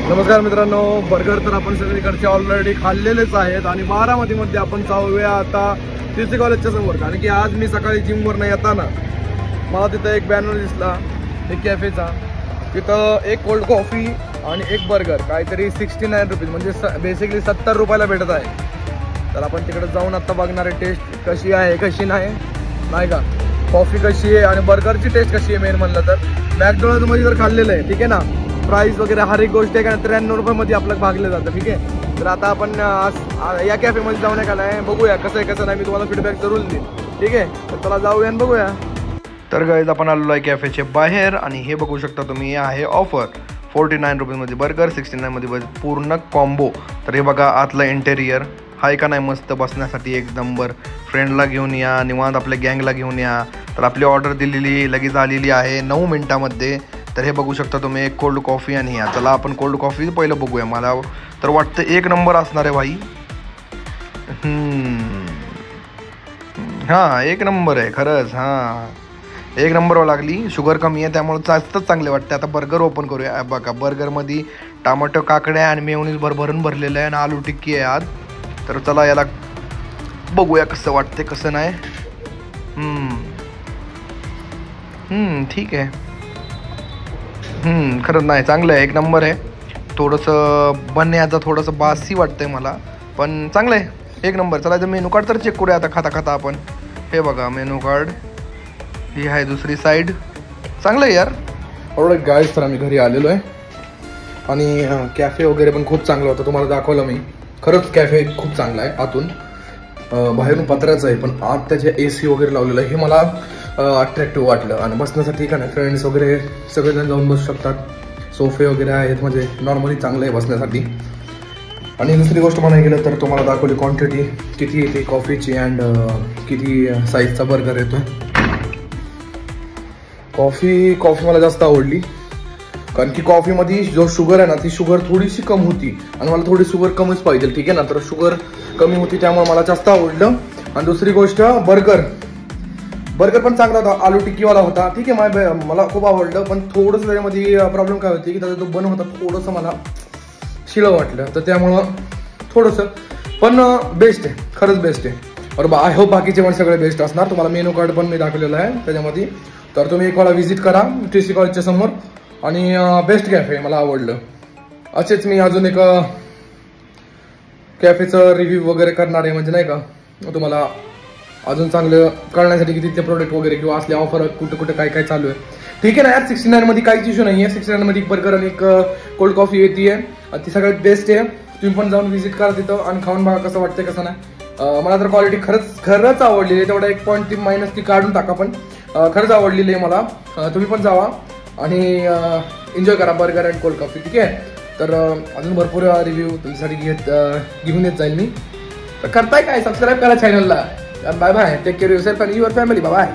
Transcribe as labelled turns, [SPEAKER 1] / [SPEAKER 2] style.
[SPEAKER 1] नमस्कार मित्रांनो, बर्गर तर आपण सगळीकडचे ऑलरेडी खाल्लेलेच आहेत आणि बारामतीमध्ये आपण जाऊया आता TC कॉलेजच्या समोर. कारण की आज मी सकाळी जिमवर न येताना मला तिथं एक बॅनर दिसला एक कॅफेचा. तिथं एक कोल्ड कॉफी आणि एक बर्गर काहीतरी 69 रुपीज म्हणजे बेसिकली 70 रुपयाला भेटत आहे. तर आपण तिकडे जाऊन आता बघणार आहे टेस्ट कशी आहे कशी नाही का, कॉफी कशी आहे आणि बर्गरची टेस्ट कशी आहे. मेन म्हणलं तर मॅकडोनल्ड्समध्ये जर खाल्लेलं आहे ठीक आहे ना, प्राइस वगैरे हर एक गोष्ट आहे का 93 रुपयामध्ये आपलं भागलं जातं. ठीक आहे, तर आता आपण या कॅफेमध्ये जाऊन काय आहे बघूया कसं आहे कसं नाही. मी तुम्हाला फीडबॅक जरूर देईन. ठीक आहे, तर चला जाऊया आणि बघूया. तर गाईज आपण आलेलो आहे कॅफेच्या बाहेर आणि हे बघू शकता तुम्ही आहे ऑफर 49 रुपीजमध्ये बर्गर, 69 मध्ये पूर्ण कॉम्बो. तर हे बघा आतलं इंटेरियर हाय का नाही मस्त, बसण्यासाठी एक नंबर. फ्रेंडला घेऊन या, निवांत आपल्या गँगला घेऊन या. तर आपली ऑर्डर दिलेली लगेच आलेली आहे 9 मिनिटामध्ये. तर हे बघू शकता तुम्ही एक कोल्ड कॉफी आणि ह्या. चला आपण कोल्ड कॉफी पहिलं बघूया. मला तर वाटतं एक नंबर असणार आहे भाई. हां एक नंबर आहे खरंच. हां एक नंबर लागली. शुगर कमी आहे त्यामुळे जास्तच चांगले वाटते. आता बर्गर ओपन करूया. बघा बर्गरमध्ये टमाटो काकड्या आणि मेयोनीज भरभरून भरलेलं आहे आणि आलू टिक्की आहे आज. तर चला याला बघूया कसं वाटते कसं नाही. ठीक आहे. खरंच नाही चांगलं आहे, एक नंबर आहे. थोडंसं बनण्याचं थोडंसं बासी वाटतंय मला, पण चांगलं आहे एक नंबर. चला तर मेनू कार्ड तर चेक करूया आता खाता खाता आपण. हे बघा मेनू कार्ड, ही आहे दुसरी साईड. चांगलं आहे यार. एवढं गाईज तर आम्ही घरी आलेलो आहे आणि कॅफे वगैरे पण खूप चांगलं होतं. तुम्हाला दाखवलं मी. खरंच कॅफे खूप चांगला आहे. आतून बाहेरून पत्र्याचं आहे पण आत त्याचे AC वगैरे लावलेलं आहे. हे मला अट्रॅक्टिव्ह वाटलं. आणि बसण्यासाठी का नाही फ्रेंड्स वगैरे सगळेजण जाऊन बसू शकतात. सोफे वगैरे आहेत म्हणजे नॉर्मली चांगलं आहे बसण्यासाठी. आणि दुसरी गोष्ट म्हणायला गेलं तर तुम्हाला दाखवली क्वांटिटी किती येते कॉफीची अँड किती साईजचा बर्गर येतो. कॉफी मला जास्त आवडली कारण की कॉफीमध्ये जो शुगर आहे ना ती शुगर थोडीशी कम होती आणि मला थोडी शुगर कमीच पाहिजे. ठीक आहे ना, तर शुगर कमी होती त्यामुळे मला जास्त आवडलं. आणि दुसरी गोष्ट बर्गर पण चांगला होता. आलू टिक्कीवाला होता. ठीक आहे, मला खूप आवडलं. पण थोडंसं त्याच्यामध्ये प्रॉब्लेम काय होती की त्याचा जो बन होता थोडंसं मला शिळं वाटलं. तर त्यामुळं थोडंसं पण बेस्ट आहे, खरंच बेस्ट आहे. बरोबर, आय होप बाकीचे पण सगळे बेस्ट असणार. तुम्हाला मेनू कार्ड पण मी दाखवलेलं आहे त्याच्यामध्ये. तर तुम्ही एक वेळा व्हिजिट करा TC कॉलेजच्या समोर. आणि बेस्ट कॅफे मला आवडलं. असेच मी अजून एक कॅफेचं रिव्ह्यू वगैरे करणार आहे म्हणजे नाही का, तुम्हाला अजून चांगलं कळण्यासाठी की तिथले प्रोडक्ट वगैरे किंवा असले ऑफर कुठे काय काय चालू आहे. ठीक आहे ना यार, 69 मध्ये काहीच इश्यू नाही आहे. 69 मध्ये एक बर्गर आणि एक कोल्ड कॉफी येते. ती सगळ्यात बेस्ट आहे. तुम्ही पण जाऊन व्हिजिट करा तिथं आणि खाऊन बघा कसं वाटतंय कसं नाही. मला तर क्वालिटी खरंच आवडलेली आहे. तेवढा 1 पॉईंट ती मायनस ती काढून टाका, पण खरंच आवडलेली आहे मला. तुम्ही पण जावा आणि एन्जॉय करा बर्गर अँड कोल्ड कॉफी. ठीक आहे, तर अजून भरपूर रिव्ह्यू तुमच्यासाठी घेऊन येत जाईल मी. तर करताय काय, सबस्क्राईब करा चॅनलला. Bye bye, take care yourself and your family. Bye bye.